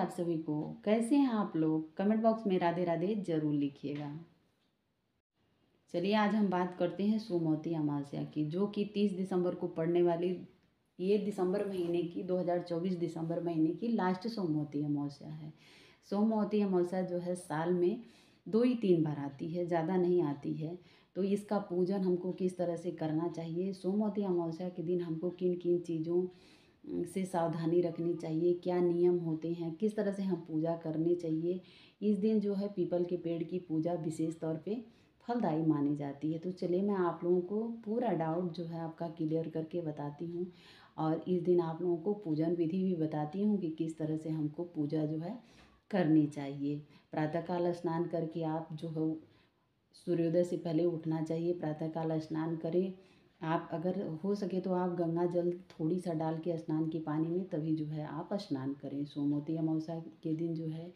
आप सभी को। कैसे हैं आप लोग? कमेंट बॉक्स में राधे राधे जरूर लिखिएगा। चलिए आज हम बात करते हैं सोमवती अमावस्या की, जो कि 30 दिसंबर को पड़ने वाली, ये दिसंबर महीने की 2024 दिसंबर महीने की लास्ट सोमवती अमावस्या है। सोमवती अमावस्या जो है साल में 2 ही 3 बार आती है, ज़्यादा नहीं आती है। तो इसका पूजन हमको किस तरह से करना चाहिए, सोमवती अमावस्या के दिन हमको किन किन चीज़ों से सावधानी रखनी चाहिए, क्या नियम होते हैं, किस तरह से हम पूजा करनी चाहिए। इस दिन जो है पीपल के पेड़ की पूजा विशेष तौर पे फलदायी मानी जाती है। तो चलिए मैं आप लोगों को पूरा डाउट जो है आपका क्लियर करके बताती हूँ, और इस दिन आप लोगों को पूजन विधि भी बताती हूँ कि किस तरह से हमको पूजा जो है करनी चाहिए। प्रातःकाल स्नान करके आप जो है सूर्योदय से पहले उठना चाहिए, प्रातःकाल स्नान करें। आप अगर हो सके तो आप गंगा जल थोड़ी सा डाल के स्नान के पानी में तभी जो है आप स्नान करें। सोमवती अमावस्या के दिन जो है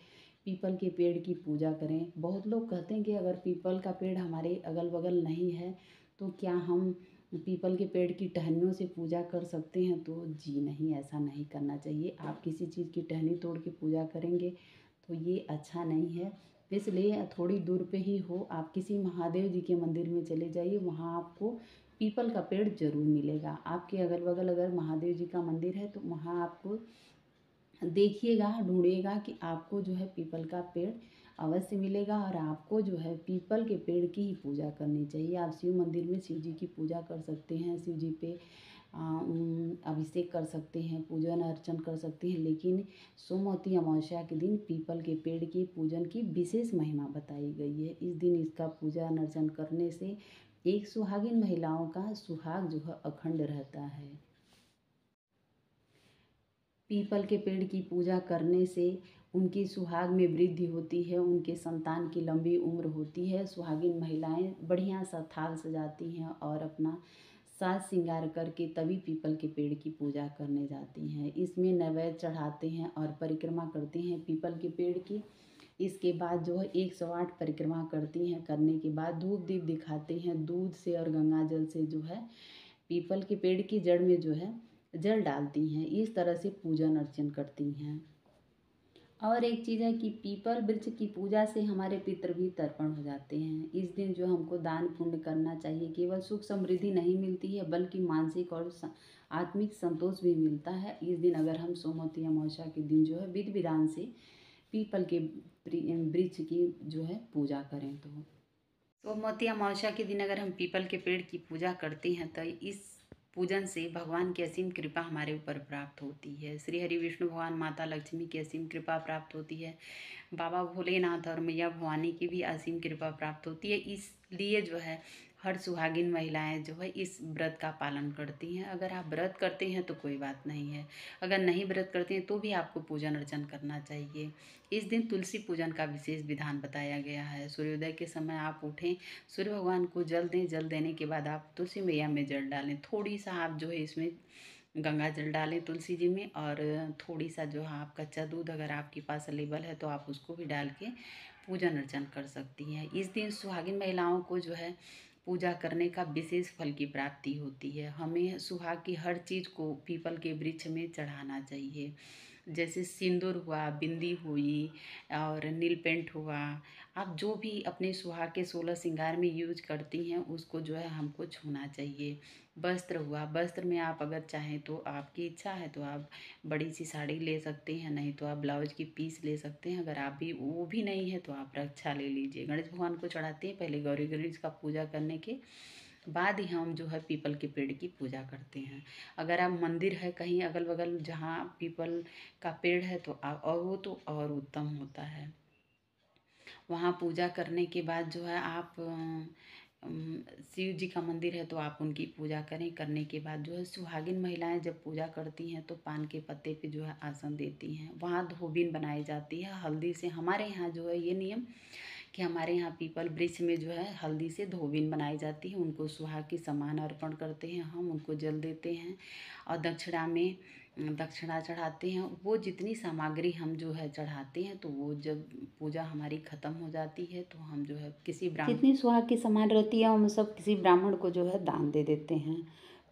पीपल के पेड़ की पूजा करें। बहुत लोग कहते हैं कि अगर पीपल का पेड़ हमारे अगल बगल नहीं है तो क्या हम पीपल के पेड़ की टहनियों से पूजा कर सकते हैं? तो जी नहीं, ऐसा नहीं करना चाहिए। आप किसी चीज़ की टहनी तोड़ के पूजा करेंगे तो ये अच्छा नहीं है। इसलिए थोड़ी दूर पे ही हो, आप किसी महादेव जी के मंदिर में चले जाइए, वहाँ आपको पीपल का पेड़ जरूर मिलेगा। आपके अगल बगल अगर महादेव जी का मंदिर है तो वहाँ आपको देखिएगा, ढूंढिएगा कि आपको जो है पीपल का पेड़ अवश्य मिलेगा, और आपको जो है पीपल के पेड़ की ही पूजा करनी चाहिए। आप शिव मंदिर में शिव जी की पूजा कर सकते हैं, शिव जी पे अभिषेक कर सकते हैं, पूजन अर्चन कर सकते हैं, लेकिन सोमवती अमावस्या के दिन पीपल के पेड़ के पूजन की विशेष महिमा बताई गई है। इस दिन इसका पूजन अर्चन करने से एक सुहागिन महिलाओं का सुहाग जो है अखंड रहता है। पीपल के पेड़ की पूजा करने से उनकी सुहाग में वृद्धि होती है, उनके संतान की लंबी उम्र होती है। सुहागिन महिलाएं बढ़िया सा थाल सजाती हैं और अपना साज श्रृंगार करके तभी पीपल के पेड़ की पूजा करने जाती हैं। इसमें नैवेद्य चढ़ाते हैं और परिक्रमा करते हैं पीपल के पेड़ की। इसके बाद जो है 108 परिक्रमा करती हैं। करने के बाद धूप दीप दिखाते हैं, दूध से और गंगा जल से जो है पीपल के पेड़ की जड़ में जो है जल डालती हैं। इस तरह से पूजन अर्चन करती हैं। और एक चीज़ है कि पीपल वृक्ष की पूजा से हमारे पितृ भी तर्पण हो जाते हैं। इस दिन जो हमको दान पुण्य करना चाहिए। केवल सुख समृद्धि नहीं मिलती है बल्कि मानसिक और आत्मिक संतोष भी मिलता है। इस दिन अगर हम सोमवती अमावस्या के दिन जो है विधि विधान से पीपल के वृक्ष की जो है पूजा करें तो सोमवती अमावस्या के दिन अगर हम पीपल के पेड़ की पूजा करते हैं तो इस पूजन से भगवान की असीम कृपा हमारे ऊपर प्राप्त होती है। श्री हरि विष्णु भगवान माता लक्ष्मी की असीम कृपा प्राप्त होती है। बाबा भोलेनाथ और मैया भवानी की भी असीम कृपा प्राप्त होती है। इसलिए जो है हर सुहागिन महिलाएं जो है इस व्रत का पालन करती हैं। अगर आप व्रत करते हैं तो कोई बात नहीं है, अगर नहीं व्रत करते हैं तो भी आपको पूजन अर्चन करना चाहिए। इस दिन तुलसी पूजन का विशेष विधान बताया गया है। सूर्योदय के समय आप उठें, सूर्य भगवान को जल दें, जल देने के बाद आप तुलसी मैया में जल डालें। थोड़ी सा आप जो है इसमें गंगा जल डालें तुलसी जी में, और थोड़ी सा जो है आप कच्चा दूध अगर आपके पास अवेलेबल है तो आप उसको भी डाल के पूजन अर्चन कर सकती हैं। इस दिन सुहागिन महिलाओं को जो है पूजा करने का विशेष फल की प्राप्ति होती है। हमें सुहाग की हर चीज़ को पीपल के वृक्ष में चढ़ाना चाहिए। जैसे सिंदूर हुआ, बिंदी हुई और नील पेंट हुआ, आप जो भी अपने सुहाग के 16 श्रृंगार में यूज करती हैं उसको जो है हमको छूना चाहिए। वस्त्र हुआ, वस्त्र में आप अगर चाहें तो आपकी इच्छा है तो आप बड़ी सी साड़ी ले सकते हैं, नहीं तो आप ब्लाउज की पीस ले सकते हैं। अगर आप भी वो भी नहीं है तो आप रक्षा ले लीजिए। गणेश भगवान को चढ़ाते हैं, पहले गौरी गणेश का पूजा करने के बाद ही हम जो है पीपल के पेड़ की पूजा करते हैं। अगर आप मंदिर है कहीं अगल बगल जहाँ पीपल का पेड़ है तो और वो तो और उत्तम होता है। वहाँ पूजा करने के बाद जो है आप शिव जी का मंदिर है तो आप उनकी पूजा करें। करने के बाद जो है सुहागिन महिलाएं जब पूजा करती हैं तो पान के पत्ते पे जो है आसन देती हैं। वहाँ धोबिन बनाई जाती है हल्दी से। हमारे यहाँ जो है ये नियम कि हमारे यहाँ पीपल वृक्ष में जो है हल्दी से धोबिन बनाई जाती है। उनको सुहाग की समान अर्पण करते हैं, हम उनको जल देते हैं और दक्षिणा में दक्षिणा चढ़ाते हैं। वो जितनी सामग्री हम जो है चढ़ाते हैं तो वो जब पूजा हमारी ख़त्म हो जाती है तो हम जो है किसी ब्राह्मण जितनी सुहाग की समान रहती है हम सब किसी ब्राह्मण को जो है दान दे देते हैं।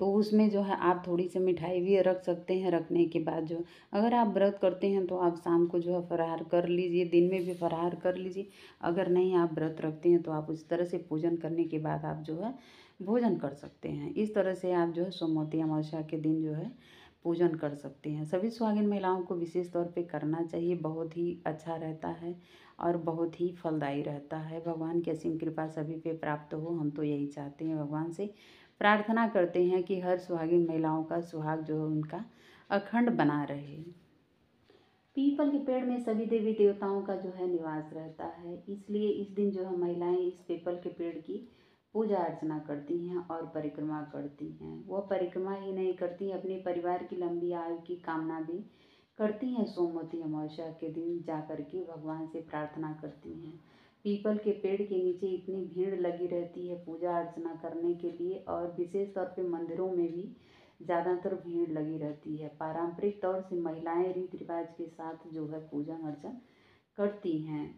तो उसमें जो है आप थोड़ी सी मिठाई भी रख सकते हैं। रखने के बाद जो अगर आप व्रत करते हैं तो आप शाम को जो है फरार कर लीजिए, दिन में भी फरार कर लीजिए। अगर नहीं आप व्रत रखते हैं तो आप उस तरह से पूजन करने के बाद आप जो है भोजन कर सकते हैं। इस तरह से आप जो है सोमवती अमावस्या के दिन जो है पूजन कर सकते हैं। सभी सुहागिन महिलाओं को विशेष तौर पे करना चाहिए, बहुत ही अच्छा रहता है और बहुत ही फलदायी रहता है। भगवान की असीम कृपा सभी पे प्राप्त हो, हम तो यही चाहते हैं। भगवान से प्रार्थना करते हैं कि हर सुहागिन महिलाओं का सुहाग जो है उनका अखंड बना रहे। पीपल के पेड़ में सभी देवी देवताओं का जो है निवास रहता है, इसलिए इस दिन जो है महिलाएं इस पीपल के पेड़ की पूजा अर्चना करती हैं और परिक्रमा करती हैं। वह परिक्रमा ही नहीं करती, अपने परिवार की लंबी आयु की कामना भी करती हैं। सोमवती अमावस्या के दिन जा कर के भगवान से प्रार्थना करती हैं। पीपल के पेड़ के नीचे इतनी भीड़ लगी रहती है पूजा अर्चना करने के लिए, और विशेष तौर पे मंदिरों में भी ज़्यादातर भीड़ लगी रहती है। पारंपरिक तौर से महिलाएं रीति रिवाज के साथ जो है पूजन अर्चन करती हैं।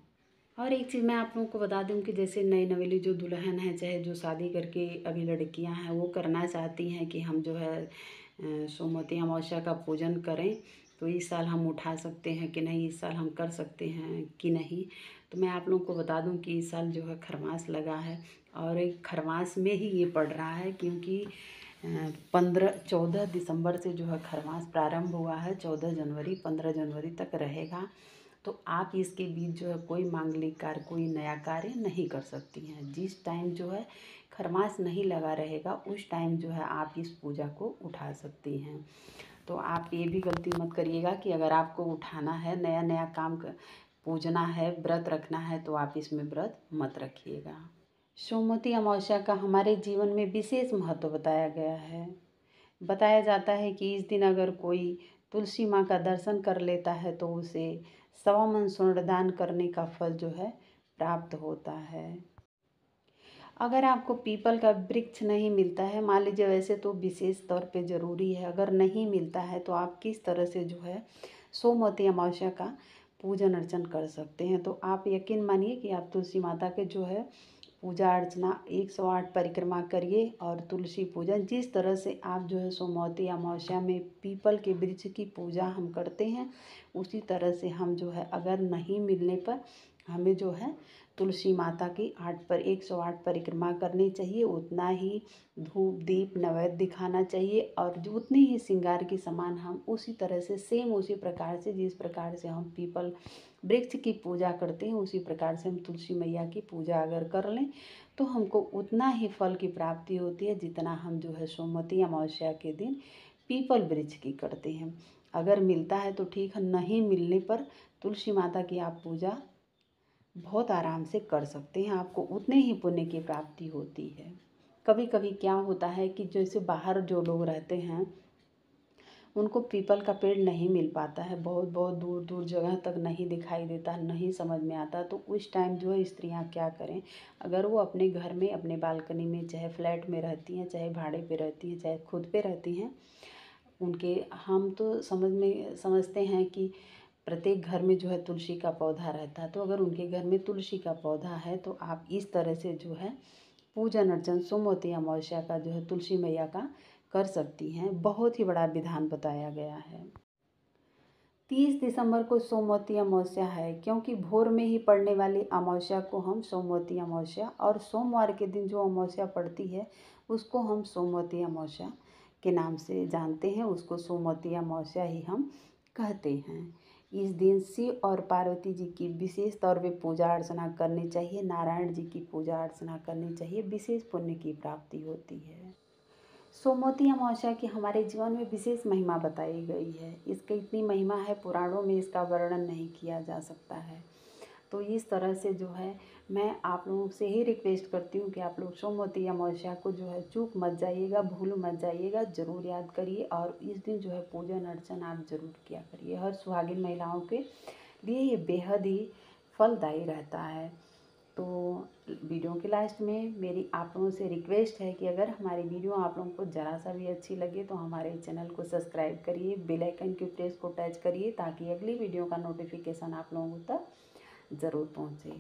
और एक चीज़ मैं आप लोगों को बता दूं कि जैसे नई नवेली जो दुल्हन है, चाहे जो शादी करके अभी लड़कियां हैं, वो करना चाहती हैं कि हम जो है सोमवती अमावस्या का पूजन करें, तो इस साल हम उठा सकते हैं कि नहीं, इस साल हम कर सकते हैं कि नहीं। तो मैं आप लोगों को बता दूं कि इस साल जो है खरमास लगा है, और एक खरमास में ही ये पड़ रहा है, क्योंकि 14 दिसंबर से जो है खरमास प्रारंभ हुआ है। 14 जनवरी 15 जनवरी तक रहेगा। तो आप इसके बीच जो है कोई मांगलिक कार्य, कोई नया कार्य नहीं कर सकती हैं। जिस टाइम जो है खरमास नहीं लगा रहेगा उस टाइम जो है आप इस पूजा को उठा सकती हैं। तो आप ये भी गलती मत करिएगा कि अगर आपको उठाना है, नया नया काम पूजना है, व्रत रखना है, तो आप इसमें व्रत मत रखिएगा। सोमवती अमावस्या का हमारे जीवन में विशेष महत्व बताया गया है। बताया जाता है कि इस दिन अगर कोई तुलसी माँ का दर्शन कर लेता है तो उसे 1.25 मन स्वर्ण दान करने का फल जो है प्राप्त होता है। अगर आपको पीपल का वृक्ष नहीं मिलता है, मान लीजिए, वैसे तो विशेष तौर पे ज़रूरी है, अगर नहीं मिलता है तो आप किस तरह से जो है सोमवती अमावस्या का पूजन अर्चन कर सकते हैं। तो आप यकीन मानिए कि आप तुलसी माता के जो है पूजा अर्चना 108 परिक्रमा करिए, और तुलसी पूजन जिस तरह से आप जो है सोमवती अमावस्या में पीपल के वृक्ष की पूजा हम करते हैं, उसी तरह से हम जो है अगर नहीं मिलने पर हमें जो है तुलसी माता की 108 परिक्रमा करनी चाहिए। उतना ही धूप दीप नैवेद्य दिखाना चाहिए, और जो उतनी ही श्रृंगार की सामान हम उसी तरह से सेम उसी प्रकार से, जिस प्रकार से हम पीपल वृक्ष की पूजा करते हैं, उसी प्रकार से हम तुलसी मैया की पूजा अगर कर लें तो हमको उतना ही फल की प्राप्ति होती है जितना हम जो है सोमवती अमावस्या के दिन पीपल वृक्ष की करते हैं। अगर मिलता है तो ठीक है, नहीं मिलने पर तुलसी माता की आप पूजा बहुत आराम से कर सकते हैं, आपको उतने ही पुण्य की प्राप्ति होती है। कभी कभी क्या होता है कि जैसे बाहर जो लोग रहते हैं उनको पीपल का पेड़ नहीं मिल पाता है, बहुत बहुत दूर दूर जगह तक नहीं दिखाई देता, नहीं समझ में आता, तो उस टाइम जो है स्त्रियां क्या करें। अगर वो अपने घर में अपने बालकनी में, चाहे फ्लैट में रहती हैं, चाहे भाड़े पे रहती हैं, चाहे खुद पे रहती हैं, उनके हम तो समझते हैं कि प्रत्येक घर में जो है तुलसी का पौधा रहता है। तो अगर उनके घर में तुलसी का पौधा है तो आप इस तरह से जो है पूजन अर्चन सोमवती अमावस्या का जो है तुलसी मैया का कर सकती हैं। बहुत ही बड़ा विधान बताया गया है। 30 दिसंबर को सोमवती अमावस्या है, क्योंकि भोर में ही पड़ने वाली अमावस्या को हम सोमवती अमावस्या, और सोमवार के दिन जो अमावस्या पड़ती है उसको हम सोमवती अमावस्या के नाम से जानते हैं, उसको सोमवती अमावस्या ही हम कहते हैं। इस दिन शिव और पार्वती जी की विशेष तौर पे पूजा अर्चना करनी चाहिए, नारायण जी की पूजा अर्चना करनी चाहिए, विशेष पुण्य की प्राप्ति होती है। सोमवती अमावस्या की हमारे जीवन में विशेष महिमा बताई गई है। इसकी इतनी महिमा है, पुराणों में इसका वर्णन नहीं किया जा सकता है। तो इस तरह से जो है मैं आप लोगों से ही रिक्वेस्ट करती हूँ कि आप लोग सोमवती अमावस्या को जो है चूक मत जाइएगा, भूल मत जाइएगा, ज़रूर याद करिए, और इस दिन जो है पूजन अर्चन आप ज़रूर किया करिए। हर सुहागिन महिलाओं के लिए ये बेहद ही फलदायी रहता है। तो वीडियो के लास्ट में मेरी आप लोगों से रिक्वेस्ट है कि अगर हमारी वीडियो आप लोगों को ज़रा सा भी अच्छी लगे तो हमारे चैनल को सब्सक्राइब करिए, बेल आइकन के प्रेस को टच करिए, ताकि अगली वीडियो का नोटिफिकेशन आप लोगों तक ज़रूर पहुँचे।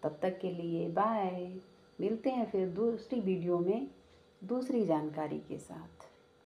तब तक के लिए बाय। मिलते हैं फिर दूसरी वीडियो में दूसरी जानकारी के साथ।